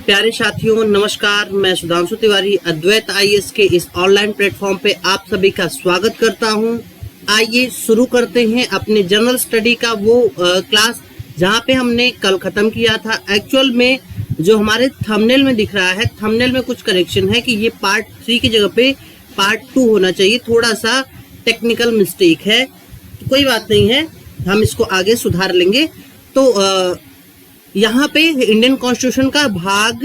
प्यारे साथियों नमस्कार, मैं सुधांशु तिवारी अद्वैत आईएएस के इस ऑनलाइन प्लेटफॉर्म पे आप सभी का स्वागत करता हूं। आइए शुरू करते हैं अपने जनरल स्टडी का वो क्लास जहां पे हमने कल खत्म किया था। एक्चुअल में जो हमारे थंबनेल में दिख रहा है, थंबनेल में कुछ करेक्शन है कि ये पार्ट 3 की जगह पे पार्ट 2 होना चाहिए। थोड़ा सा टेक्निकल मिस्टेक है, तो कोई बात नहीं है, हम इसको आगे सुधार लेंगे। तो यहाँ पे इंडियन कॉन्स्टिट्यूशन का भाग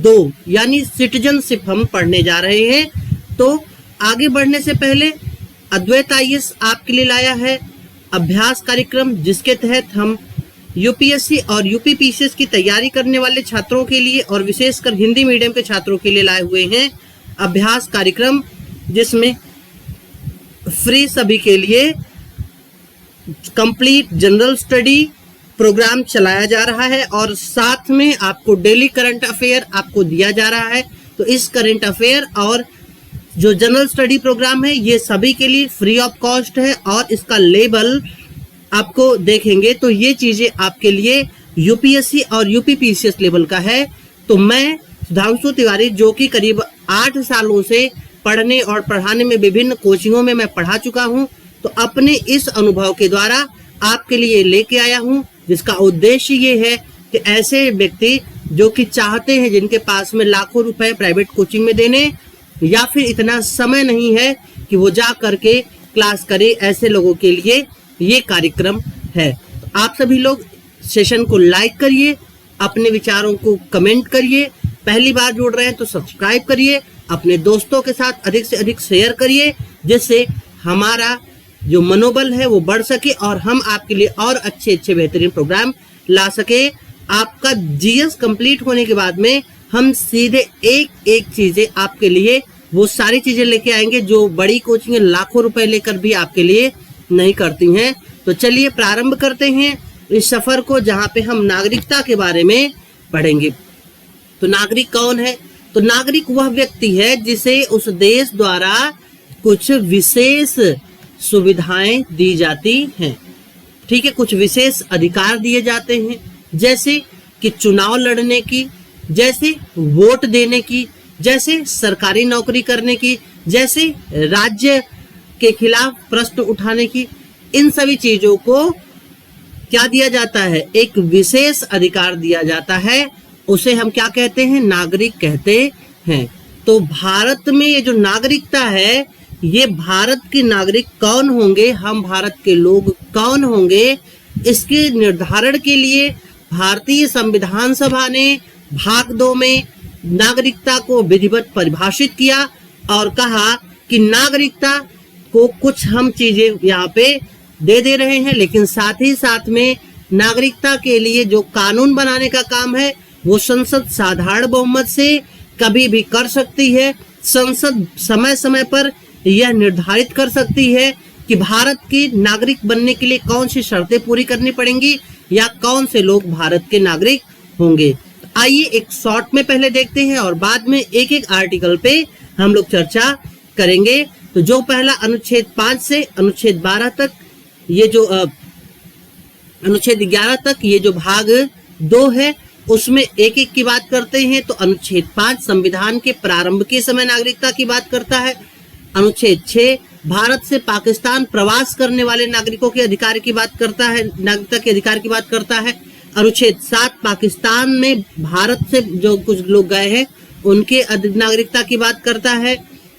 2 यानी सिटीजनशिप हम पढ़ने जा रहे हैं। तो आगे बढ़ने से पहले अद्वैत आईएएस आपके लिए लाया है अभ्यास कार्यक्रम, जिसके तहत हम यूपीएससी और यूपीपीसीएस की तैयारी करने वाले छात्रों के लिए और विशेषकर हिंदी मीडियम के छात्रों के लिए लाए हुए हैं अभ्यास कार्यक्रम, जिसमें फ्री सभी के लिए कंप्लीट जनरल स्टडी प्रोग्राम चलाया जा रहा है और साथ में आपको डेली करंट अफेयर आपको दिया जा रहा है। तो इस करंट अफेयर और जो जनरल स्टडी प्रोग्राम है ये सभी के लिए फ्री ऑफ कॉस्ट है और इसका लेवल आपको देखेंगे तो ये चीजें आपके लिए यूपीएससी और यूपीपीसीएस लेवल का है। तो मैं सुधांशु तिवारी, जो कि करीब 8 सालों से पढ़ने और पढ़ाने में विभिन्न कोचिंगों में मैं पढ़ा चुका हूं, तो अपने इस अनुभव के द्वारा आपके लिए लेके आया हूं, जिसका उद्देश्य ये है कि ऐसे व्यक्ति जो कि चाहते हैं, जिनके पास में लाखों रुपए प्राइवेट कोचिंग में देने या फिर इतना समय नहीं है कि वो जा करके क्लास करे, ऐसे लोगों के लिए ये कार्यक्रम है। तो आप सभी लोग सेशन को लाइक करिए, अपने विचारों को कमेंट करिए, पहली बार जुड़ रहे हैं तो सब्सक्राइब करिए, अपने दोस्तों के साथ अधिक से अधिक शेयर करिए, जिससे हमारा जो मनोबल है वो बढ़ सके और हम आपके लिए और अच्छे बेहतरीन प्रोग्राम ला सके। आपका जीएस कंप्लीट होने के बाद में हम सीधे एक चीजें आपके लिए वो सारी चीजें लेके आएंगे जो बड़ी कोचिंग लाखों रुपए लेकर भी आपके लिए नहीं करती हैं। तो चलिए प्रारंभ करते हैं इस सफर को, जहां पे हम नागरिकता के बारे में पढ़ेंगे। तो नागरिक कौन है? तो नागरिक वह व्यक्ति है जिसे उस देश द्वारा कुछ विशेष सुविधाएं दी जाती हैं, ठीक है, कुछ विशेष अधिकार दिए जाते हैं, जैसे कि चुनाव लड़ने की, जैसे वोट देने की, जैसे सरकारी नौकरी करने की, जैसे राज्य के खिलाफ प्रश्न उठाने की। इन सभी चीजों को क्या दिया जाता है? एक विशेष अधिकार दिया जाता है, उसे हम क्या कहते हैं? नागरिक कहते हैं। तो भारत में ये जो नागरिकता है, ये भारत के नागरिक कौन होंगे, हम भारत के लोग कौन होंगे, इसके निर्धारण के लिए भारतीय संविधान सभा ने भाग 2 में नागरिकता को विधिवत परिभाषित किया और कहा कि नागरिकता को कुछ हम चीजें यहाँ पे दे रहे हैं, लेकिन साथ ही साथ में नागरिकता के लिए जो कानून बनाने का काम है वो संसद साधारण बहुमत से कभी भी कर सकती है। संसद समय समय पर यह निर्धारित कर सकती है कि भारत के नागरिक बनने के लिए कौन सी शर्तें पूरी करनी पड़ेंगी या कौन से लोग भारत के नागरिक होंगे। आइए एक शॉर्ट में पहले देखते हैं और बाद में एक आर्टिकल पे हम लोग चर्चा करेंगे। तो जो पहला अनुच्छेद 5 से अनुच्छेद 12 तक, ये जो अनुच्छेद 11 तक ये जो भाग 2 है, उसमें एक की बात करते हैं। तो अनुच्छेद 5 संविधान के प्रारंभ के समय नागरिकता की बात करता है। अनुच्छेद 6 भारत से पाकिस्तान प्रवास करने वाले नागरिकों के अधिकार की बात करता है, नागरिकता के अधिकार की बात करता है। अनुच्छेद 7 पाकिस्तान में भारत से जो कुछ लोग गए हैं उनके नागरिकता की बात करता है।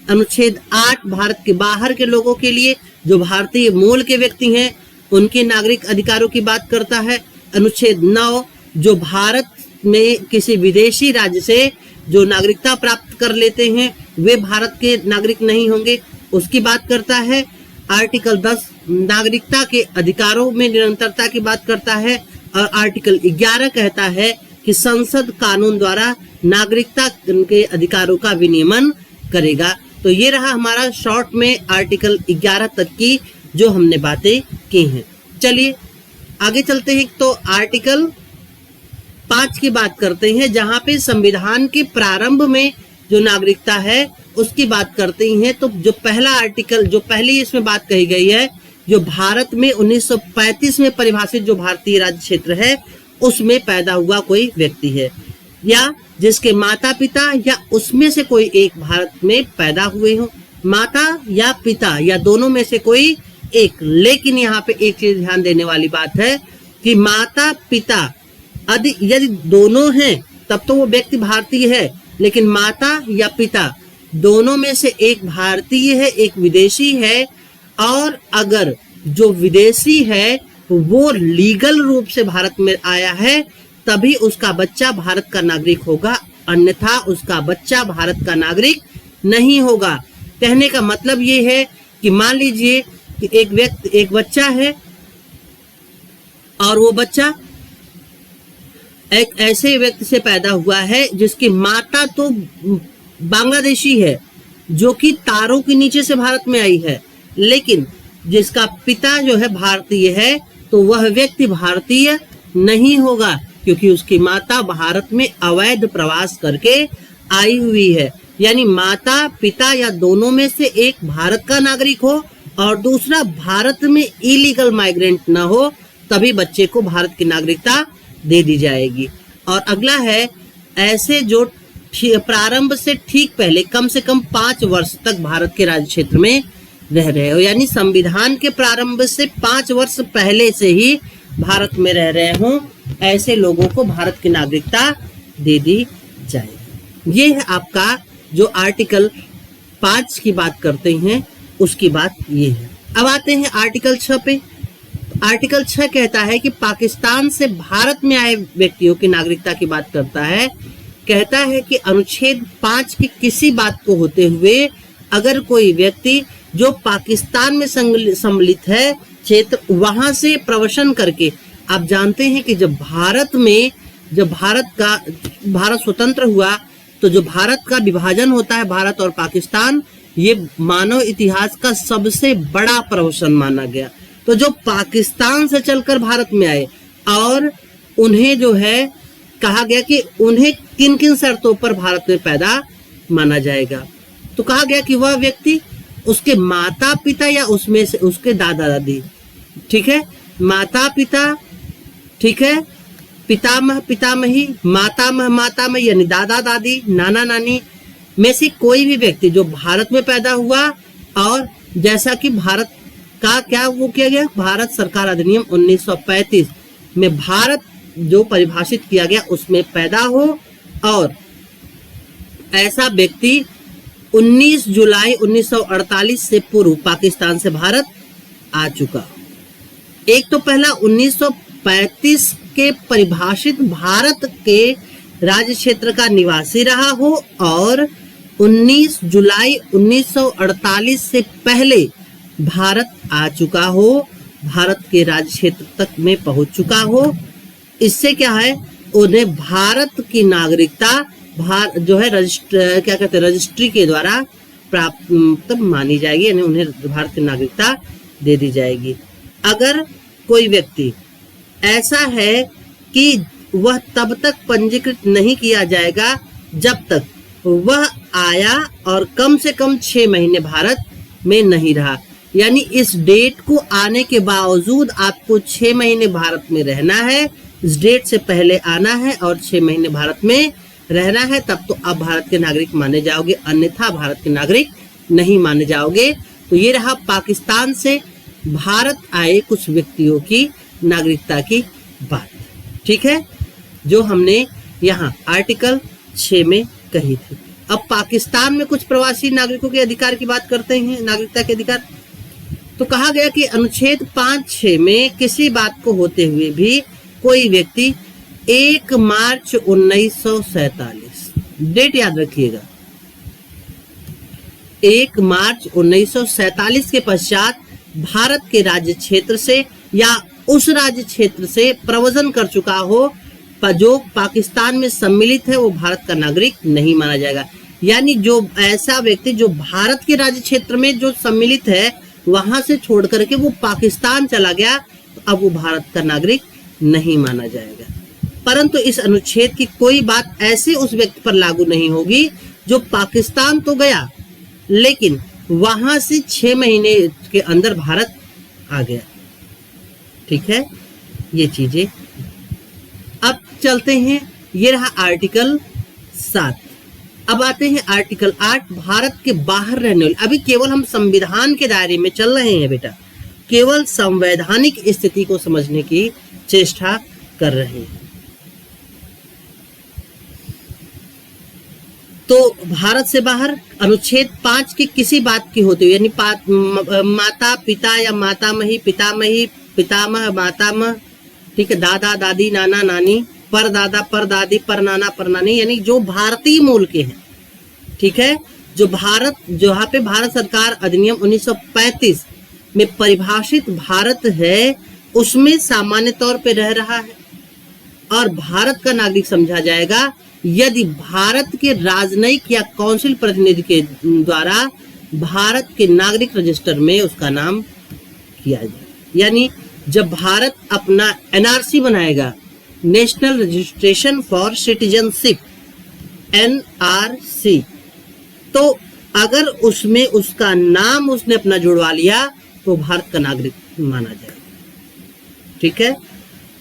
अनुच्छेद 8 भारत के बाहर के लोगों के लिए जो भारतीय मूल के व्यक्ति हैं उनके नागरिक अधिकारों की बात करता है। अनुच्छेद 9 जो भारत में किसी विदेशी राज्य से जो नागरिकता प्राप्त कर लेते हैं वे भारत के नागरिक नहीं होंगे, उसकी बात करता है। आर्टिकल 10 नागरिकता के अधिकारों में निरंतरता की बात करता है और आर्टिकल 11 कहता है कि संसद कानून द्वारा नागरिकता के अधिकारों का विनियमन करेगा। तो ये रहा हमारा शॉर्ट में आर्टिकल 11 तक की जो हमने बातें की हैं। चलिए आगे चलते हैं। तो आर्टिकल 5 की बात करते हैं, जहां पे संविधान के प्रारंभ में जो नागरिकता है उसकी बात करते हैं। तो जो पहला आर्टिकल, जो पहली इसमें बात कही गई है, जो भारत में 1935 में परिभाषित जो भारतीय राज्य क्षेत्र है उसमें पैदा हुआ कोई व्यक्ति है। या जिसके माता पिता या उसमें से कोई एक भारत में पैदा हुए हो, माता या पिता या दोनों में से कोई एक। लेकिन यहाँ पे एक चीज ध्यान देने वाली बात है कि माता पिता यदि दोनों हैं तब तो वो व्यक्ति भारतीय है, लेकिन माता या पिता दोनों में से एक भारतीय है, एक विदेशी है, और अगर जो विदेशी है वो लीगल रूप से भारत में आया है तभी उसका बच्चा भारत का नागरिक होगा, अन्यथा उसका बच्चा भारत का नागरिक नहीं होगा। कहने का मतलब ये है कि मान लीजिए कि एक बच्चा है और वो बच्चा एक ऐसे व्यक्ति से पैदा हुआ है जिसकी माता तो बांग्लादेशी है जो कि तारों के नीचे से भारत में आई है, लेकिन जिसका पिता जो है भारतीय है तो वह व्यक्ति भारतीय नहीं होगा क्योंकि उसकी माता भारत में अवैध प्रवास करके आई हुई है। यानी माता पिता या दोनों में से एक भारत का नागरिक हो और दूसरा भारत में इलीगल माइग्रेंट ना हो, तभी बच्चे को भारत की नागरिकता दे दी जाएगी। और अगला है ऐसे जो प्रारंभ से ठीक पहले कम से कम 5 वर्ष तक भारत के राज्य क्षेत्र में रह रहे हो, यानी संविधान के प्रारंभ से 5 वर्ष पहले से ही भारत में रह रहे हों, ऐसे लोगों को भारत की नागरिकता दे दी जाएगी। ये है आपका जो आर्टिकल 5 की बात करते हैं उसकी बात ये है। अब आते हैं आर्टिकल 6 पे। आर्टिकल 6 कहता है कि पाकिस्तान से भारत में आए व्यक्तियों की नागरिकता की बात करता है। कहता है कि अनुच्छेद 5 की किसी बात को होते हुए अगर कोई व्यक्ति जो पाकिस्तान में सम्मिलित है क्षेत्र वहां से प्रवेशन करके, आप जानते हैं कि जब भारत स्वतंत्र हुआ तो जो भारत का विभाजन होता है भारत और पाकिस्तान, ये मानव इतिहास का सबसे बड़ा प्रहसन माना गया। तो जो पाकिस्तान से चलकर भारत में आए और उन्हें जो है कहा गया कि उन्हें किन किन शर्तों पर भारत में पैदा माना जाएगा, तो कहा गया कि वह व्यक्ति उसके माता पिता या उसमें से उसके दादा दादी, ठीक है, माता पिता, ठीक है, पितामह पितामही, मातामह मातामह यानी दादा दादी नाना नानी में से कोई भी व्यक्ति जो भारत में पैदा हुआ और जैसा कि भारत का क्या वो किया गया, भारत सरकार अधिनियम 1935 में भारत जो परिभाषित किया गया उसमें पैदा हो और ऐसा व्यक्ति 19 जुलाई 1948 से पूर्व पाकिस्तान से भारत आ चुका। एक तो पहला 1935 के परिभाषित भारत के राज्य क्षेत्र का निवासी रहा हो और 19 जुलाई 1948 से पहले भारत आ चुका हो, भारत के राज्य क्षेत्र तक में पहुंच चुका हो। इससे क्या है, उन्हें भारत की नागरिकता जो है रजिस्ट्री के द्वारा प्राप्त मानी जाएगी, यानी उन्हें भारत की नागरिकता दे दी जाएगी। अगर कोई व्यक्ति ऐसा है कि वह तब तक पंजीकृत नहीं किया जाएगा जब तक वह आया और कम से कम 6 महीने भारत में नहीं रहा, यानी इस डेट को आने के बावजूद आपको 6 महीने भारत में रहना है, इस डेट से पहले आना है और 6 महीने भारत में रहना है, तब तो आप भारत के नागरिक माने जाओगे, अन्यथा भारत के नागरिक नहीं माने जाओगे। तो ये रहा पाकिस्तान से भारत आए कुछ व्यक्तियों की नागरिकता की बात, ठीक है, जो हमने यहाँ आर्टिकल 6 में कही थी। अब पाकिस्तान में कुछ प्रवासी नागरिकों के अधिकार की बात करते हैं, नागरिकता के अधिकार। तो कहा गया कि अनुच्छेद 5(6) में किसी बात को होते हुए भी कोई व्यक्ति 1 मार्च 1947, डेट याद रखिएगा, 1 मार्च 1947 के पश्चात भारत के राज्य क्षेत्र से या उस राज्य क्षेत्र से प्रव्रजन कर चुका हो पर जो पाकिस्तान में सम्मिलित है वो भारत का नागरिक नहीं माना जाएगा। यानी जो ऐसा व्यक्ति जो भारत के राज्य क्षेत्र में जो सम्मिलित है वहां से छोड़ करके वो पाकिस्तान चला गया तो अब वो भारत का नागरिक नहीं माना जाएगा। परंतु इस अनुच्छेद की कोई बात ऐसे उस व्यक्ति पर लागू नहीं होगी जो पाकिस्तान तो गया लेकिन वहां से 6 महीने के अंदर भारत आ गया, ठीक है, ये चीजें। अब चलते हैं ये रहा आर्टिकल 7। अब आते हैं आर्टिकल 8, भारत के बाहर रहने वाले। अभी केवल हम संविधान के दायरे में चल रहे हैं बेटा, केवल संवैधानिक स्थिति को समझने की चेष्टा कर रहे हैं। तो भारत से बाहर अनुच्छेद 5 की किसी बात की होते हुए, यानी माता पिता या मातामही पितामही पितामह मातामह, ठीक है, दादा दादी नाना नानी, परदादा परदादी परनाना परनानी, यानी जो भारतीय मूल के हैं, ठीक है, जो भारत, जो यहाँ पे भारत सरकार अधिनियम 1935 में परिभाषित भारत है, उसमें सामान्य तौर पे रह रहा है और भारत का नागरिक समझा जाएगा यदि भारत के राजनयिक या काउंसिल प्रतिनिधि के द्वारा भारत के नागरिक रजिस्टर में उसका नाम किया जाए। यानी जब भारत अपना एनआरसी बनाएगा, national registration for citizenship, NRC, तो अगर उसमें उसका नाम उसने अपना जुड़वा लिया तो भारत का नागरिक माना जाएगा। ठीक है,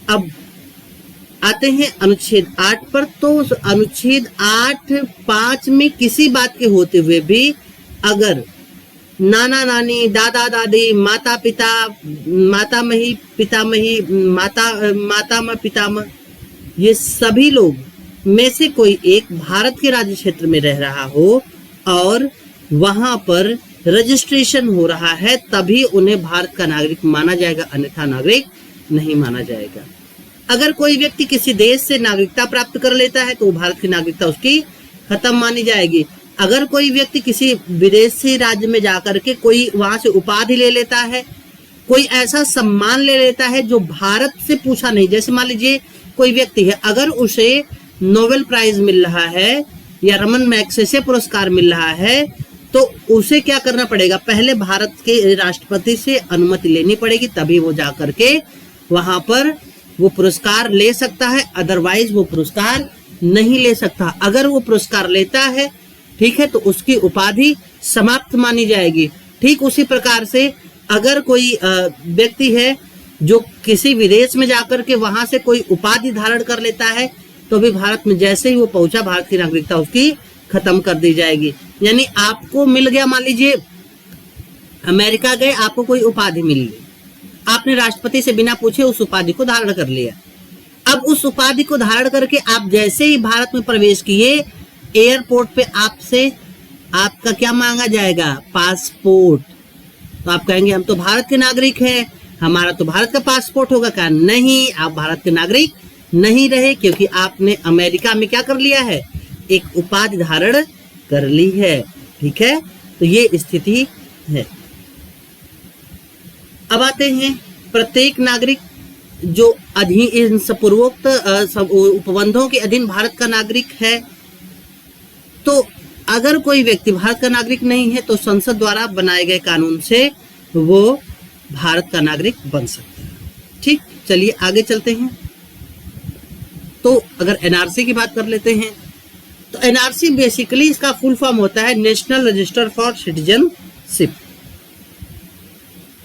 अब आते हैं अनुच्छेद 8 पर। तो अनुच्छेद 8(5) में किसी बात के होते हुए भी अगर नाना नानी, दादा दादी, माता पिता, मातामही पितामही, मातामह पितामह, ये सभी लोग में से कोई एक भारत के राज्य क्षेत्र में रह रहा हो और वहां पर रजिस्ट्रेशन हो रहा है, तभी उन्हें भारत का नागरिक माना जाएगा, अन्यथा नागरिक नहीं माना जाएगा। अगर कोई व्यक्ति किसी देश से नागरिकता प्राप्त कर लेता है तो भारत की नागरिकता उसकी खत्म मानी जाएगी। अगर कोई व्यक्ति किसी विदेशी राज्य में जाकर के कोई वहां से उपाधि ले लेता है, कोई ऐसा सम्मान ले लेता है जो भारत से पूछा नहीं, जैसे मान लीजिए कोई व्यक्ति है, अगर उसे नोबेल प्राइज मिल रहा है या रमन मैग्सेसे पुरस्कार मिल रहा है, तो उसे क्या करना पड़ेगा, पहले भारत के राष्ट्रपति से अनुमति लेनी पड़ेगी, तभी वो जाकर के वहां पर वो पुरस्कार ले सकता है, अदरवाइज वो पुरस्कार नहीं ले सकता। अगर वो पुरस्कार लेता है, ठीक है, तो उसकी उपाधि समाप्त मानी जाएगी। ठीक उसी प्रकार से अगर कोई व्यक्ति है जो किसी विदेश में जाकर के वहां से कोई उपाधि धारण कर लेता है, तो भी भारत में जैसे ही वो पहुंचा, भारत की नागरिकता उसकी खत्म कर दी जाएगी। यानी आपको मिल गया, मान लीजिए अमेरिका गए, आपको कोई उपाधि मिल गई, आपने राष्ट्रपति से बिना पूछे उस उपाधि को धारण कर लिया। अब उस उपाधि को धारण करके आप जैसे ही भारत में प्रवेश किए, एयरपोर्ट पे आपसे आपका क्या मांगा जाएगा, पासपोर्ट। तो आप कहेंगे हम तो भारत के नागरिक हैं, हमारा तो भारत का पासपोर्ट होगा। क्या नहीं, आप भारत के नागरिक नहीं रहे, क्योंकि आपने अमेरिका में क्या कर लिया है, एक उपाधि धारण कर ली है। ठीक है, तो ये स्थिति है। अब आते हैं प्रत्येक नागरिक जो इन पूर्वोक्त उपबंधों के अधीन भारत का नागरिक है, तो अगर कोई व्यक्ति भारत का नागरिक नहीं है तो संसद द्वारा बनाए गए कानून से वो भारत का नागरिक बन सकता है। ठीक, चलिए आगे चलते हैं। तो अगर एनआरसी की बात कर लेते हैं, तो एनआरसी बेसिकली इसका फुल फॉर्म होता है नेशनल रजिस्टर फॉर सिटीजनशिप।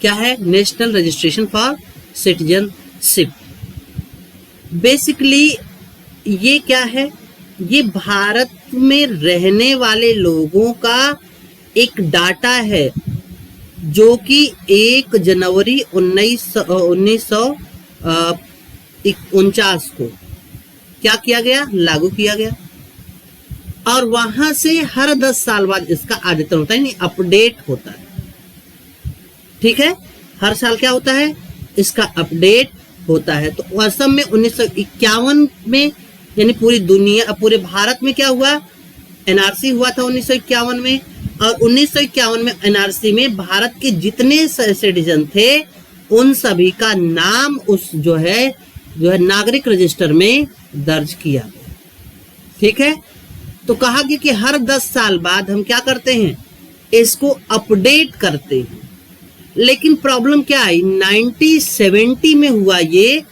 क्या है, national registration for citizenship. Basically ये क्या है, ये भारत में रहने वाले लोगों का एक डाटा है जो कि 1 जनवरी 1949 को क्या किया गया, लागू किया गया, और वहां से हर 10 साल बाद इसका अद्यतन होता है, नहीं अपडेट होता है। ठीक है, हर साल क्या होता है, इसका अपडेट होता है। तो असम में 1951 में, यानी पूरी दुनिया, पूरे भारत में क्या हुआ, एनआरसी हुआ था 1951 में, और 1951 में एनआरसी में भारत के जितने सिटीजन थे उन सभी का नाम उस जो है नागरिक रजिस्टर में दर्ज किया गया। ठीक है, तो कहा गया कि हर 10 साल बाद हम क्या करते हैं, इसको अपडेट करते हैं। लेकिन प्रॉब्लम क्या आई, 1970 में हुआ ये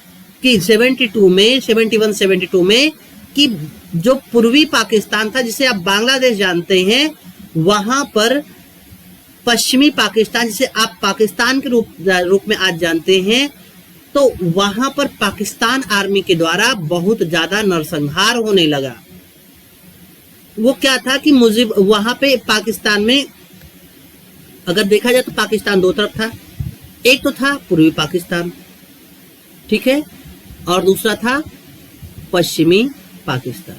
कि 71-72 में कि जो पूर्वी पाकिस्तान था, जिसे आप बांग्लादेश जानते हैं, वहां पर पश्चिमी पाकिस्तान, जिसे आप पाकिस्तान के रूप में आज जानते हैं, तो वहां पर पाकिस्तान आर्मी के द्वारा बहुत ज्यादा नरसंहार होने लगा। वो क्या था कि मुजिब वहां पे पाकिस्तान में अगर देखा जाए तो पाकिस्तान दो तरफ था, एक तो था पूर्वी पाकिस्तान, ठीक है, और दूसरा था पश्चिमी पाकिस्तान,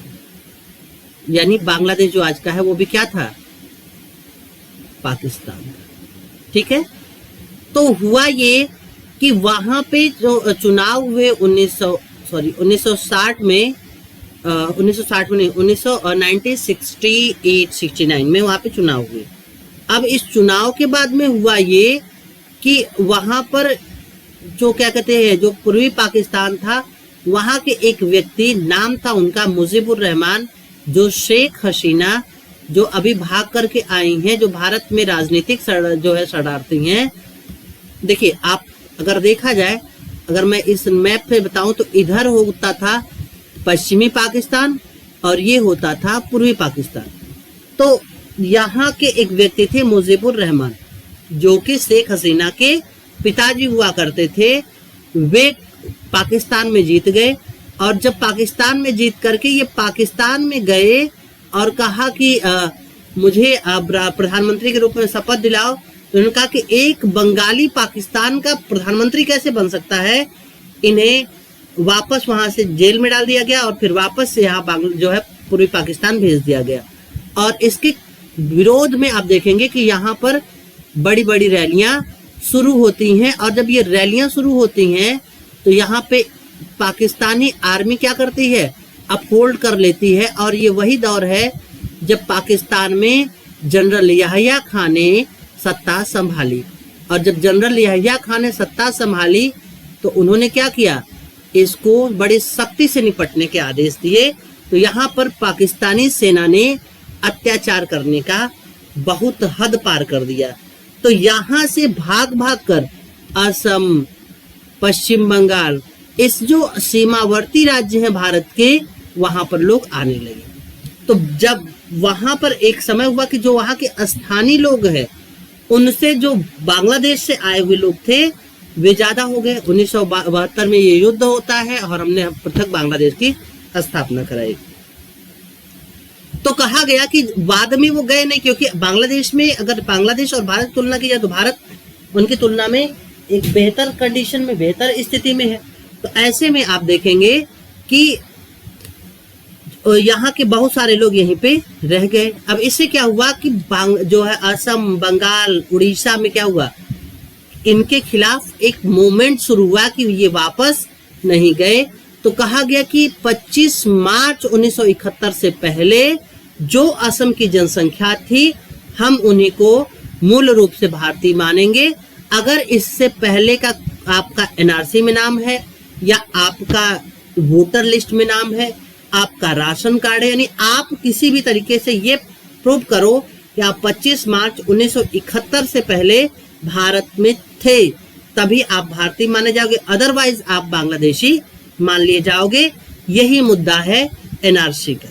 यानी बांग्लादेश जो आज का है वो भी क्या था, पाकिस्तान, ठीक है। तो हुआ ये कि वहां पे जो चुनाव हुए 1960 में 1968-69 में वहां पे चुनाव हुए। अब इस चुनाव के बाद में हुआ ये कि वहां पर जो क्या कहते हैं, जो पूर्वी पाकिस्तान था, वहां के एक व्यक्ति, नाम था उनका मुजीबुर रहमान, जो शेख हसीना जो अभी भाग करके आई हैं, जो भारत में राजनीतिक जो है शरणार्थी हैं। देखिए आप अगर देखा जाए, अगर मैं इस मैप पे बताऊं तो इधर होता था पश्चिमी पाकिस्तान और ये होता था पूर्वी पाकिस्तान। तो यहाँ के एक व्यक्ति थे मुजीबुर रहमान, जो कि शेख हसीना के पिताजी हुआ करते थे। वे पाकिस्तान में जीत गए और जब पाकिस्तान में जीत करके ये पाकिस्तान में गए और कहा कि मुझे प्रधानमंत्री के रूप में शपथ दिलाओ, तो उन्होंने कहा कि एक बंगाली पाकिस्तान का प्रधानमंत्री कैसे बन सकता है। इन्हें वापस वहां से जेल में डाल दिया गया और फिर वापस से यहाँ जो है पूर्वी पाकिस्तान भेज दिया गया। और इसके विरोध में आप देखेंगे कि यहाँ पर बड़ी बड़ी रैलियां शुरू होती हैं, और जब ये रैलियां शुरू होती हैं तो यहाँ पे पाकिस्तानी आर्मी क्या करती है, अपहोल्ड कर लेती है। और ये वही दौर है जब पाकिस्तान में जनरल याहिया खान ने सत्ता संभाली। और जब जनरल याहिया खान ने सत्ता संभाली तो उन्होंने क्या किया, इसको बड़ी सख्ती से निपटने के आदेश दिए। तो यहाँ पर पाकिस्तानी सेना ने अत्याचार करने का बहुत हद पार कर दिया। तो यहाँ से भाग भाग कर असम, पश्चिम बंगाल, इस जो सीमावर्ती राज्य हैं भारत के, वहां पर लोग आने लगे। तो जब वहां पर एक समय हुआ कि जो वहां के स्थानीय लोग हैं, उनसे जो बांग्लादेश से आए हुए लोग थे वे ज्यादा हो गए। 1972 में ये युद्ध होता है और हमने पृथक बांग्लादेश की स्थापना कराई। तो कहा गया कि बाद में वो गए नहीं, क्योंकि बांग्लादेश में अगर बांग्लादेश और भारत की तुलना की जाए तो भारत उनकी तुलना में एक बेहतर कंडीशन में, बेहतर स्थिति में है। तो ऐसे में आप देखेंगे कि यहाँ के बहुत सारे लोग यहीं पे रह गए। अब इससे क्या हुआ कि जो है असम, बंगाल, उड़ीसा में क्या हुआ, इनके खिलाफ एक मूवमेंट शुरू हुआ कि ये वापस नहीं गए। तो कहा गया कि 25 मार्च 1971 से पहले जो असम की जनसंख्या थी, हम उन्हीं को मूल रूप से भारतीय मानेंगे। अगर इससे पहले का आपका एनआरसी में नाम है, या आपका वोटर लिस्ट में नाम है, आपका राशन कार्ड है, यानी आप किसी भी तरीके से ये प्रूव करो कि आप 25 मार्च 1971 से पहले भारत में थे, तभी आप भारतीय माने जाओगे, अदरवाइज आप बांग्लादेशी मान लिए जाओगे। यही मुद्दा है एनआरसी का,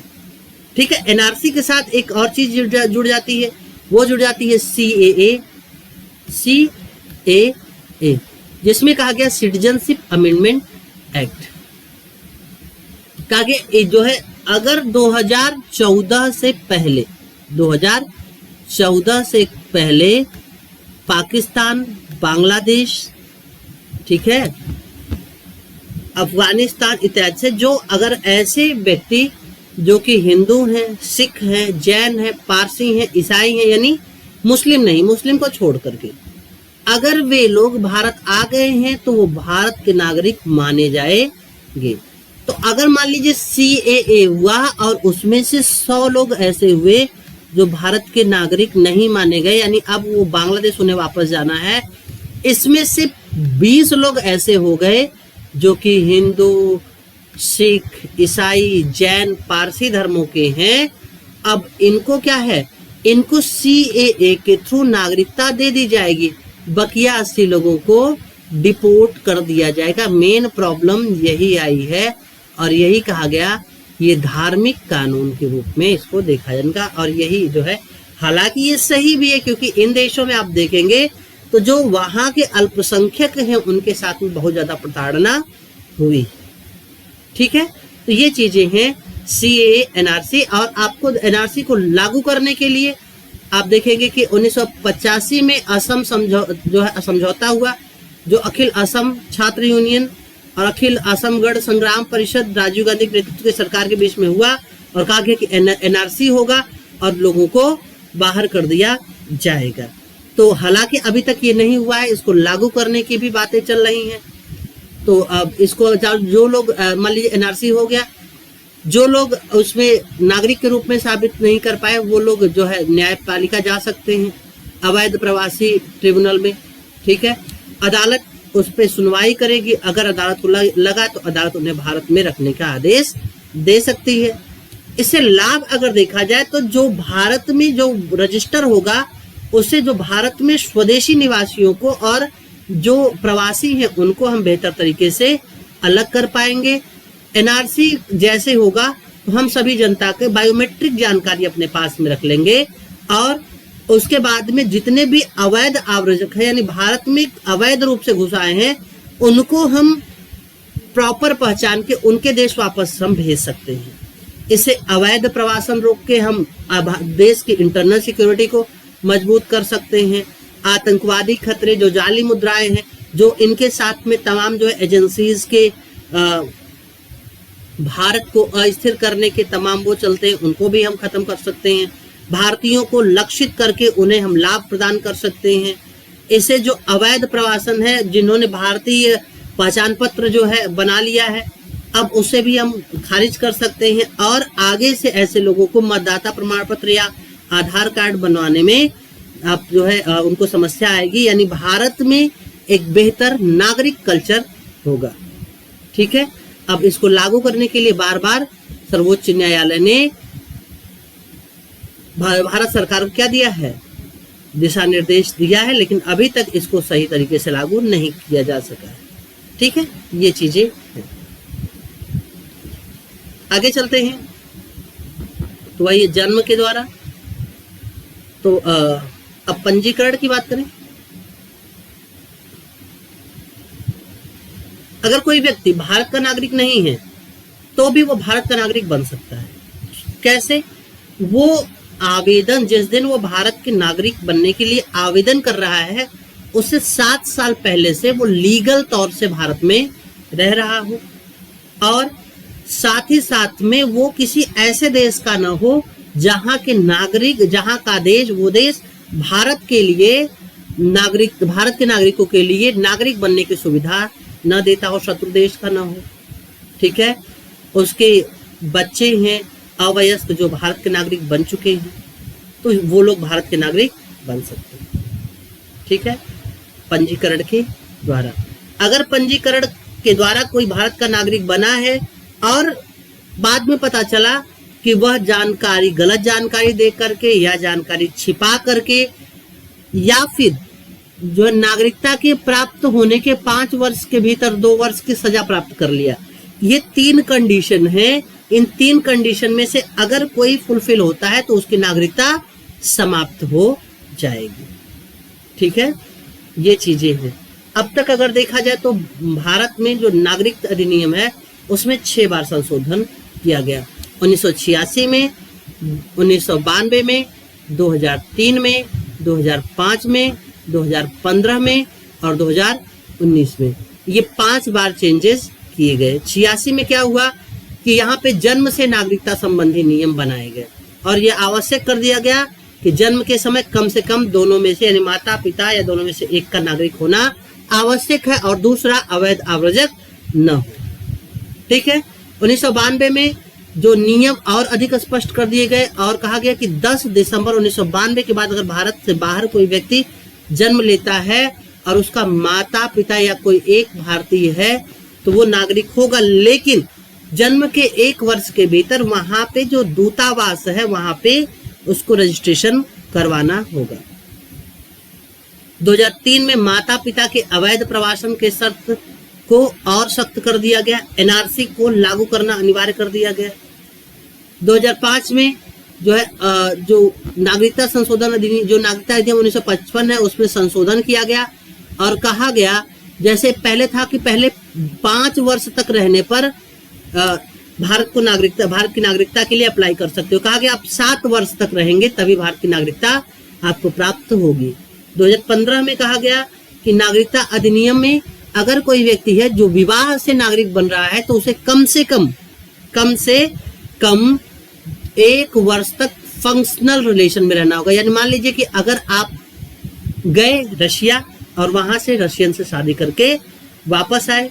ठीक है। एनआरसी के साथ एक और चीज जुड़ जाती है, वो जुड़ जाती है CAA, जिसमें कहा गया सिटीजनशिप अमेंडमेंट एक्ट। कहा गया जो है अगर 2014 से पहले पाकिस्तान, बांग्लादेश, ठीक है, अफगानिस्तान इत्यादि से जो अगर ऐसे व्यक्ति जो कि हिंदू हैं, सिख हैं, जैन हैं, पारसी हैं, ईसाई हैं, यानी मुस्लिम नहीं, मुस्लिम को छोड़ करके अगर वे लोग भारत आ गए हैं तो वो भारत के नागरिक माने जाएंगे। तो अगर मान लीजिए CAA हुआ और उसमें से 100 लोग ऐसे हुए जो भारत के नागरिक नहीं माने गए, यानी अब वो बांग्लादेश उन्हें वापस जाना है, इसमें से 20 लोग ऐसे हो गए जो कि हिंदू, सिख, ईसाई, जैन, पारसी धर्मों के हैं। अब इनको क्या है, इनको CAA के थ्रू नागरिकता दे दी जाएगी, बकिया 80 लोगों को डिपोर्ट कर दिया जाएगा। मेन प्रॉब्लम यही आई है और यही कहा गया, ये धार्मिक कानून के रूप में इसको देखा जाएगा। और यही जो है, हालांकि ये सही भी है, क्योंकि इन देशों में आप देखेंगे तो जो वहां के अल्पसंख्यक हैं उनके साथ में बहुत ज्यादा प्रताड़ना हुई। ठीक है, तो ये चीजें हैं सीएए एनआरसी। और आपको एनआरसी को लागू करने के लिए आप देखेंगे कि 1985 में असम समझौता हुआ, जो अखिल असम छात्र यूनियन और अखिल असम गण संग्राम परिषद राजीव गांधी के नेतृत्व की सरकार के बीच में हुआ, और कहा गया कि एनआरसी होगा और लोगों को बाहर कर दिया जाएगा। तो हालांकि अभी तक ये नहीं हुआ है, इसको लागू करने की भी बातें चल रही हैं। तो अब इसको जो लोग मान लीजिए एनआरसी हो गया, जो लोग उसमें नागरिक के रूप में साबित नहीं कर पाए वो लोग जो है न्यायपालिका जा सकते हैं, अवैध प्रवासी ट्रिब्यूनल में। ठीक है, अदालत उस पर सुनवाई करेगी। अगर अदालत को लगा तो अदालत उन्हें भारत में रखने का आदेश दे सकती है। इससे लाभ अगर देखा जाए तो जो भारत में जो रजिस्टर होगा उससे जो भारत में स्वदेशी निवासियों को और जो प्रवासी हैं उनको हम बेहतर तरीके से अलग कर पाएंगे। एनआरसी जैसे होगा तो हम सभी जनता के बायोमेट्रिक जानकारी अपने पास में रख लेंगे, और उसके बाद में जितने भी अवैध आव्रजक है यानी भारत में अवैध रूप से घुस आए हैं उनको हम प्रॉपर पहचान के उनके देश वापस हम भेज सकते हैं। इससे अवैध प्रवासन रोक के हम देश की इंटरनल सिक्योरिटी को मजबूत कर सकते हैं। आतंकवादी खतरे, जो जाली मुद्राएं हैं, जो इनके साथ में तमाम जो है एजेंसीज के भारत को अस्थिर करने के तमाम वो चलते हैं, उनको भी हम खत्म कर सकते हैं। भारतीयों को लक्षित करके उन्हें हम लाभ प्रदान कर सकते हैं। इससे जो अवैध प्रवासन है, जिन्होंने भारतीय पहचान पत्र जो है बना लिया है, अब उसे भी हम खारिज कर सकते हैं, और आगे से ऐसे लोगों को मतदाता प्रमाण पत्र या आधार कार्ड बनवाने में आप जो है उनको समस्या आएगी। यानी भारत में एक बेहतर नागरिक कल्चर होगा। ठीक है, अब इसको लागू करने के लिए बार बार सर्वोच्च न्यायालय ने भारत सरकार को क्या दिया है, दिशा निर्देश दिया है, लेकिन अभी तक इसको सही तरीके से लागू नहीं किया जा सका है। ठीक है, ये चीजें हैं। आगे चलते हैं। तो वही जन्म के द्वारा, तो अब पंजीकरण की बात करें। अगर कोई व्यक्ति भारत का नागरिक नहीं है तो भी वो भारत का नागरिक बन सकता है। कैसे? वो आवेदन, जिस दिन वो भारत के नागरिक बनने के लिए आवेदन कर रहा है उससे 7 साल पहले से वो लीगल तौर से भारत में रह रहा हो, और साथ ही साथ में वो किसी ऐसे देश का न हो जहां के नागरिक, जहां का देश, वो देश भारत के लिए नागरिक, भारत के नागरिकों के लिए नागरिक बनने की सुविधा न देता हो, शत्रु देश का न हो। ठीक है, उसके बच्चे हैं अवयस्क जो भारत के नागरिक बन चुके हैं, तो वो लोग भारत के नागरिक बन सकते हैं। ठीक है, पंजीकरण के द्वारा। अगर पंजीकरण के द्वारा कोई भारत का नागरिक बना है और बाद में पता चला कि वह जानकारी गलत जानकारी दे करके या जानकारी छिपा करके या फिर जो नागरिकता के प्राप्त होने के 5 वर्ष के भीतर 2 वर्ष की सजा प्राप्त कर लिया, ये 3 कंडीशन है। इन 3 कंडीशन में से अगर कोई फुलफिल होता है तो उसकी नागरिकता समाप्त हो जाएगी। ठीक है, ये चीजें हैं। अब तक अगर देखा जाए तो भारत में जो नागरिक अधिनियम है उसमें 6 बार संशोधन किया गया। 1986 में, 1992 में, 2003 में, 2005 में, 2015 में और 2019 में, ये 5 बार चेंजेस किए गए। 86 में क्या हुआ कि यहाँ पे जन्म से नागरिकता संबंधी नियम बनाए गए और ये आवश्यक कर दिया गया कि जन्म के समय कम से कम दोनों में से यानी माता पिता या दोनों में से एक का नागरिक होना आवश्यक है और दूसरा अवैध आव्रजक न हो। ठीक है, 1992 में जो नियम और अधिक स्पष्ट कर दिए गए और कहा गया कि 10 दिसंबर 1992 के बाद अगर भारत से बाहर कोई व्यक्ति जन्म लेता है और उसका माता पिता या कोई एक भारतीय है तो वो नागरिक होगा, लेकिन जन्म के 1 वर्ष के भीतर वहां पे जो दूतावास है वहां पे उसको रजिस्ट्रेशन करवाना होगा। 2003 में माता पिता के अवैध प्रवासन के शर्त को और सख्त कर दिया गया, एनआरसी को लागू करना अनिवार्य कर दिया गया। 2005 में जो है जो नागरिकता संशोधन अधिनियम, जो नागरिकता अधिनियम 1955 है, उसमें संशोधन किया गया और कहा गया, जैसे पहले था कि पहले 5 वर्ष तक रहने पर भारत की नागरिकता के लिए अप्लाई कर सकते हो। कहा गया आप 7 वर्ष तक रहेंगे तभी भारत की नागरिकता आपको प्राप्त होगी। 2015 में कहा गया कि नागरिकता अधिनियम में अगर कोई व्यक्ति है जो विवाह से नागरिक बन रहा है तो उसे कम से कम 1 वर्ष तक फंक्शनल रिलेशन में रहना होगा। यानी मान लीजिए कि अगर आप गए रशिया और वहां से रशियन से शादी करके वापस आए,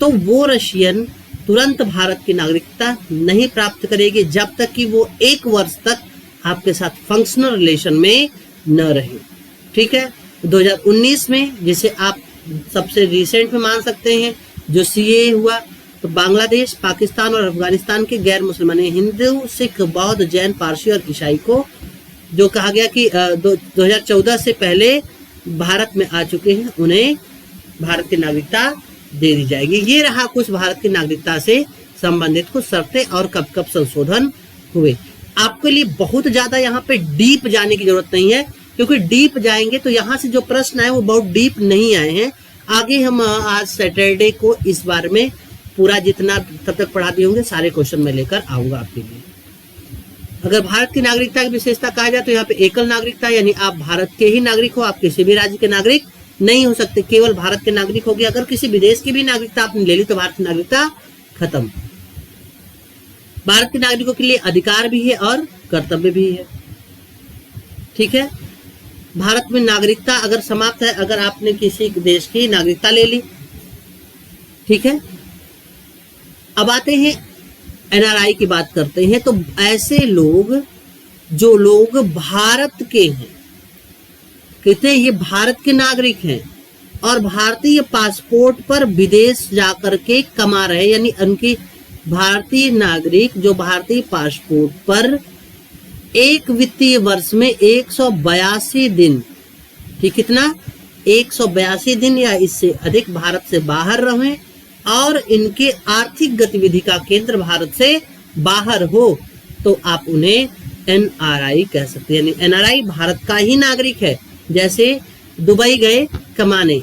तो वो रशियन तुरंत भारत की नागरिकता नहीं प्राप्त करेगी जब तक कि वो 1 वर्ष तक आपके साथ फंक्शनल रिलेशन में न रहे। ठीक है। 2019 में, जिसे आप सबसे रिसेंट में मान सकते हैं, जो सीए हुआ, तो बांग्लादेश, पाकिस्तान और अफगानिस्तान के गैर मुसलमान हिंदू, सिख, बौद्ध, जैन, पारसी और ईसाई को जो कहा गया कि 2014 से पहले भारत में आ चुके हैं, उन्हें भारत की नागरिकता दे दी जाएगी। ये रहा कुछ भारत की नागरिकता से संबंधित कुछ शर्तें और कब कब संशोधन हुए। आपके लिए बहुत ज्यादा यहाँ पे डीप जाने की जरूरत नहीं है, क्योंकि डीप जाएंगे तो यहाँ से जो प्रश्न आए वो बहुत डीप नहीं आए हैं। आगे हम आज सैटरडे को इस बारे में पूरा जितना तब तक पढ़ा दिए होंगे सारे क्वेश्चन में लेकर आऊंगा आपके लिए। अगर भारत की नागरिकता की विशेषता कहा जाए तो यहाँ पे एकल नागरिकता, यानी आप भारत के ही नागरिक हो, आप किसी भी राज्य के नागरिक नहीं हो सकते, केवल भारत के नागरिक हो गए। अगर किसी विदेश की भी नागरिकता आपने ले ली तो भारत की नागरिकता खत्म। भारत के नागरिकों के लिए अधिकार भी है और कर्तव्य भी है। ठीक है। भारत में नागरिकता अगर समाप्त है अगर आपने किसी देश की नागरिकता ले ली। ठीक है। अब आते हैं एनआरआई की बात करते हैं। तो ऐसे लोग जो लोग भारत के हैं, कहते हैं ये भारत के नागरिक हैं और भारतीय पासपोर्ट पर विदेश जाकर के कमा रहे, यानी उनकी भारतीय नागरिक जो भारतीय पासपोर्ट पर एक वित्तीय वर्ष में 182 दिन, ठीक, कितना 182 दिन या इससे अधिक भारत से बाहर रहे और इनके आर्थिक गतिविधि का केंद्र भारत से बाहर हो, तो आप उन्हें एनआरआई कह सकते हैं। यानी एनआरआई भारत का ही नागरिक है। जैसे दुबई गए कमाने,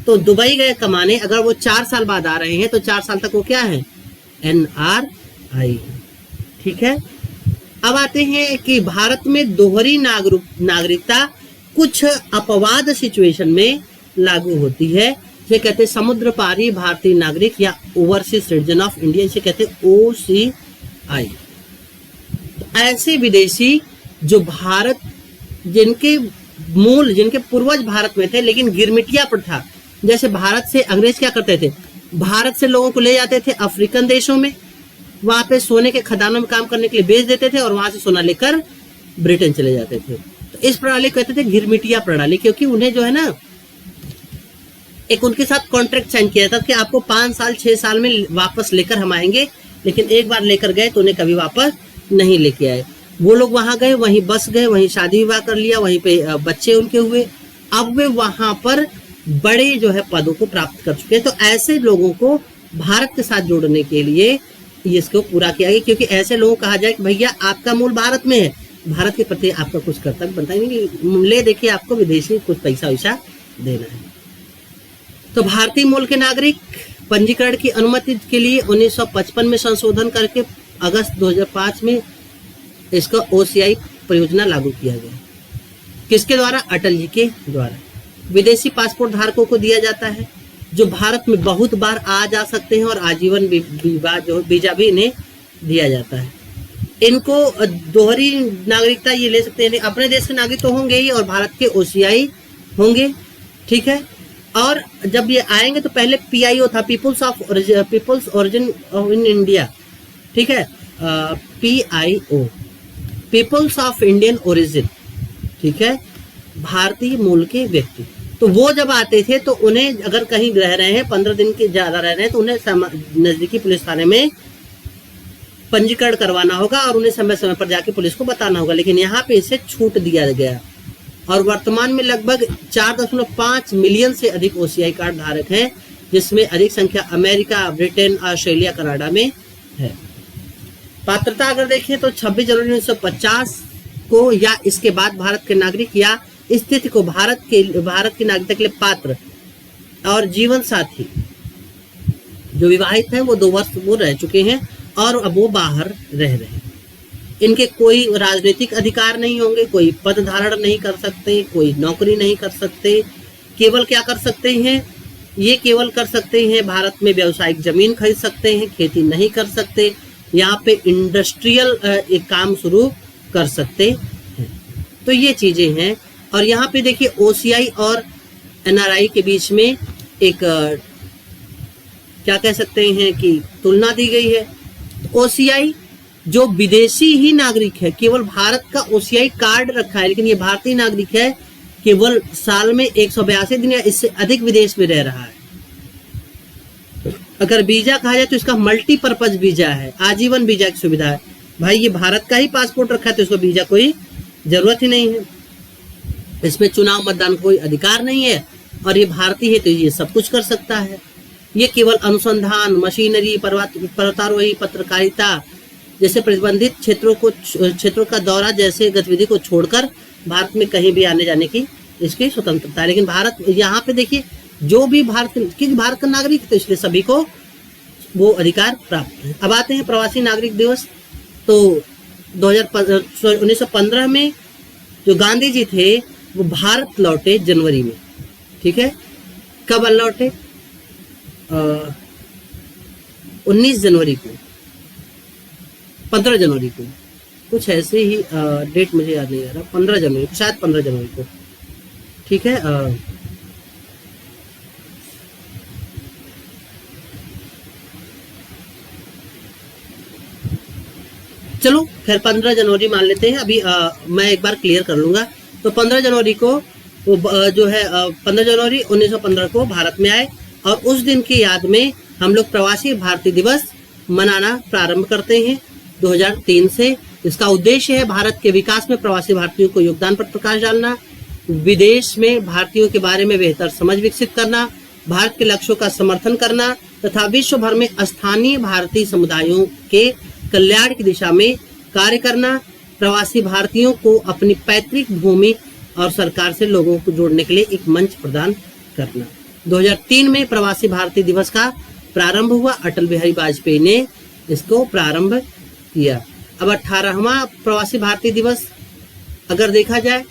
तो दुबई गए कमाने अगर वो 4 साल बाद आ रहे हैं तो 4 साल तक वो क्या है, एनआरआई। ठीक है। अब आते हैं कि भारत में दोहरी नागरिकता कुछ अपवाद सिचुएशन में लागू होती है। इसे कहते हैं समुद्र पारी भारतीय नागरिक या ओवरसीज सिटीजन ऑफ इंडिया, इसे कहते हैं ओसीआई। ऐसे विदेशी जो भारत, जिनके पूर्वज भारत में थे लेकिन गिरमिटिया प्रथा, जैसे भारत से अंग्रेज क्या करते थे, भारत से लोगों को ले जाते थे अफ्रीकन देशों में, वहां पे सोने के खदानों में काम करने के लिए भेज देते थे और वहां से सोना लेकर ब्रिटेन चले जाते थे। तो इस प्रणाली कहते थे गिरमिटिया प्रणाली, क्योंकि उन्हें जो है ना एक उनके साथ कॉन्ट्रैक्ट साइन किया था कि आपको 5 साल 6 साल में वापस लेकर हम आएंगे, लेकिन एक बार लेकर गए तो उन्हें कभी वापस नहीं लेके आए। वो लोग वहां गए, वहीं बस गए, वहीं शादी विवाह कर लिया, वहीं पे बच्चे उनके हुए, अब वे वहां पर बड़े जो है पदों को प्राप्त कर चुके हैं। तो ऐसे लोगों को भारत के साथ जोड़ने के लिए इसको पूरा किया गया, क्योंकि ऐसे लोगों को कहा जाए कि भैया आपका मूल भारत में है, भारत के प्रति आपका कुछ कर्तव्य बनता है, नहीं ले देखिए आपको विदेशी कुछ पैसा वैसा देना है। तो भारतीय मूल के नागरिक पंजीकरण की अनुमति के लिए 1955 में संशोधन करके अगस्त 2005 में इसका ओसीआई परियोजना लागू किया गया। किसके द्वारा? अटल जी के द्वारा। विदेशी पासपोर्ट धारकों को दिया जाता है, जो भारत में बहुत बार आ जा सकते हैं और आजीवन वीजा भी इन्हें दिया जाता है। इनको दोहरी नागरिकता ये ले सकते हैं, अपने देश के नागरिक तो होंगे ही और भारत के ओसीआई होंगे। ठीक है। और जब ये आएंगे तो पहले पीआईओ था, पीपुल्स ओरिजिन इन इंडिया। ठीक है। PIO, peoples of Indian origin. ठीक है। भारतीय मूल के व्यक्ति, तो वो जब आते थे तो उन्हें अगर कहीं रह रहे हैं 15 दिन के ज्यादा रह रहे हैं तो उन्हें नजदीकी पुलिस थाने में पंजीकरण करवाना होगा और उन्हें समय समय पर जाके पुलिस को बताना होगा। लेकिन यहाँ पे इसे छूट दिया गया और वर्तमान में लगभग 4.5 मिलियन से अधिक ओसीआई कार्ड धारक हैं, जिसमें अधिक संख्या अमेरिका, ब्रिटेन, ऑस्ट्रेलिया, कनाडा में है। पात्रता अगर देखें तो 26 जनवरी 1950 को या इसके बाद भारत के नागरिक या स्थिति को भारत की नागरिकता के लिए पात्र और जीवन साथी जो विवाहित हैं वो 2 वर्ष वो रह चुके हैं और अब वो बाहर रह रहे हैं। इनके कोई राजनीतिक अधिकार नहीं होंगे, कोई पद धारण नहीं कर सकते, कोई नौकरी नहीं कर सकते। केवल क्या कर सकते हैं, ये केवल कर सकते हैं भारत में व्यावसायिक जमीन खरीद सकते हैं, खेती नहीं कर सकते, यहाँ पे इंडस्ट्रियल एक काम शुरू कर सकते हैं। तो ये चीजें हैं। और यहाँ पे देखिए ओसीआई और एनआरआई के बीच में एक क्या कह सकते हैं कि तुलना दी गई है। ओसीआई जो विदेशी ही नागरिक है, केवल भारत का ओसीआई कार्ड रखा है, लेकिन ये भारतीय नागरिक है, केवल साल में 182 दिन या इससे अधिक विदेश में रह रहा है। अगर वीजा कहा जाए तो इसका मल्टीपर्पज वीजा है, आजीवन वीजा की सुविधा है। भाई ये भारत का ही पासपोर्ट रखा है तो इसको वीजा कोई जरूरत ही नहीं है। इसमें चुनाव मतदान कोई अधिकार नहीं है और ये भारतीय है तो ये सब कुछ कर सकता है। ये केवल अनुसंधान, मशीनरी, पर्वतारोही, पत्रकारिता जैसे प्रतिबंधित क्षेत्रों का दौरा जैसे गतिविधि को छोड़कर भारत में कहीं भी आने जाने की इसकी स्वतंत्रता है। लेकिन भारत यहाँ पे देखिए जो भी भारत का नागरिक तो इसलिए सभी को वो अधिकार प्राप्त है। अब आते हैं प्रवासी नागरिक दिवस। तो 1915 में जो गांधी जी थे वो भारत लौटे जनवरी में, ठीक है। कब लौटे? 19 जनवरी को, 15 जनवरी को, कुछ ऐसे ही डेट मुझे याद नहीं आ रहा, 15 जनवरी, शायद 15 जनवरी को, ठीक है। चलो खैर 15 जनवरी मान लेते हैं। अभी मैं एक बार क्लियर कर लूंगा। तो 15 जनवरी को वो जो है 15 जनवरी 1915 को भारत में आए और उस दिन की याद में हम लोग प्रवासी भारतीय दिवस मनाना प्रारंभ करते हैं 2003 से। इसका उद्देश्य है भारत के विकास में प्रवासी भारतीयों को योगदान पर प्रकाश डालना, विदेश में भारतीयों के बारे में बेहतर समझ विकसित करना, भारत के लक्ष्यों का समर्थन करना तथा विश्व भर में स्थानीय भारतीय समुदायों के कल्याण की दिशा में कार्य करना, प्रवासी भारतीयों को अपनी पैतृक भूमि और सरकार से लोगों को जोड़ने के लिए एक मंच प्रदान करना। 2003 में प्रवासी भारतीय दिवस का प्रारंभ हुआ। अटल बिहारी वाजपेयी ने इसको प्रारंभ किया। अब 18वां प्रवासी भारतीय दिवस अगर देखा जाए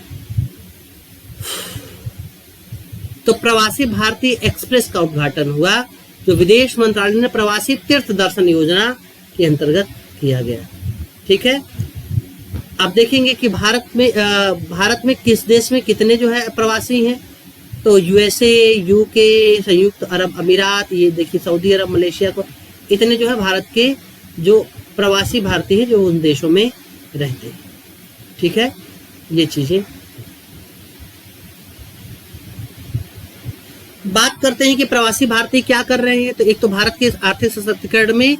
तो प्रवासी भारतीय एक्सप्रेस का उद्घाटन हुआ जो विदेश मंत्रालय ने प्रवासी तीर्थ दर्शन योजना के अंतर्गत किया गया, ठीक है। अब देखेंगे कि भारत में किस देश में कितने जो है प्रवासी हैं। तो यूएसए, यूके, संयुक्त अरब अमीरात, ये देखिए सऊदी अरब, मलेशिया को, इतने जो है भारत के जो प्रवासी भारतीय हैं जो उन देशों में रहते हैं, ठीक है। ये चीजें बात करते हैं कि प्रवासी भारतीय क्या कर रहे हैं। तो एक तो भारत के आर्थिक सशक्तिकरण में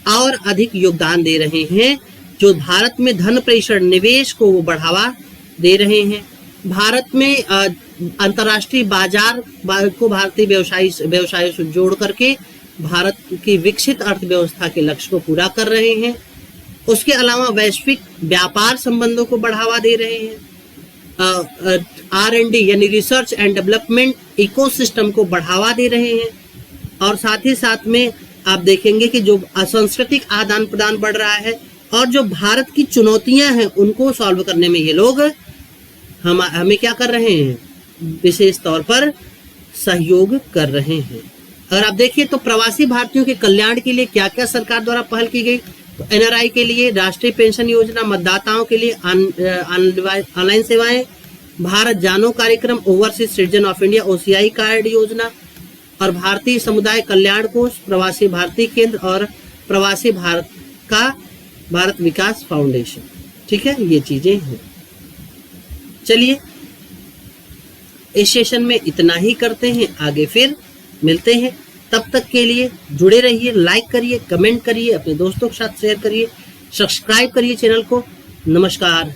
और अधिक योगदान दे रहे हैं, जो भारत में धन प्रेषण, निवेश को वो बढ़ावा दे रहे हैं। भारत में अंतर्राष्ट्रीय बाजार को भारतीय व्यवसायों से जोड़ करके भारत की विकसित अर्थव्यवस्था के लक्ष्य को पूरा कर रहे हैं। उसके अलावा वैश्विक व्यापार संबंधों को बढ़ावा दे रहे हैं। R&D यानी रिसर्च एंड डेवलपमेंट इकोसिस्टम को बढ़ावा दे रहे हैं। और साथ ही साथ में आप देखेंगे कि जो सांस्कृतिक आदान प्रदान बढ़ रहा है और जो भारत की चुनौतियां हैं उनको सॉल्व करने में ये लोग हमें क्या कर रहे हैं, विशेष तौर पर सहयोग कर रहे हैं। अगर आप देखिए तो प्रवासी भारतीयों के कल्याण के लिए क्या क्या सरकार द्वारा पहल की गई। तो NRI के लिए राष्ट्रीय पेंशन योजना, मतदाताओं के लिए ऑनलाइन सेवाएं, भारत जानो कार्यक्रम, overseas citizen of India OCI card योजना और भारतीय समुदाय कल्याण कोष, प्रवासी भारतीय केंद्र और प्रवासी भारत विकास फाउंडेशन, ठीक है। ये चीजें हैं। चलिए इस सेशन में इतना ही करते हैं, आगे फिर मिलते हैं। तब तक के लिए जुड़े रहिए, लाइक करिए, कमेंट करिए, अपने दोस्तों के साथ शेयर करिए, सब्सक्राइब करिए चैनल को। नमस्कार।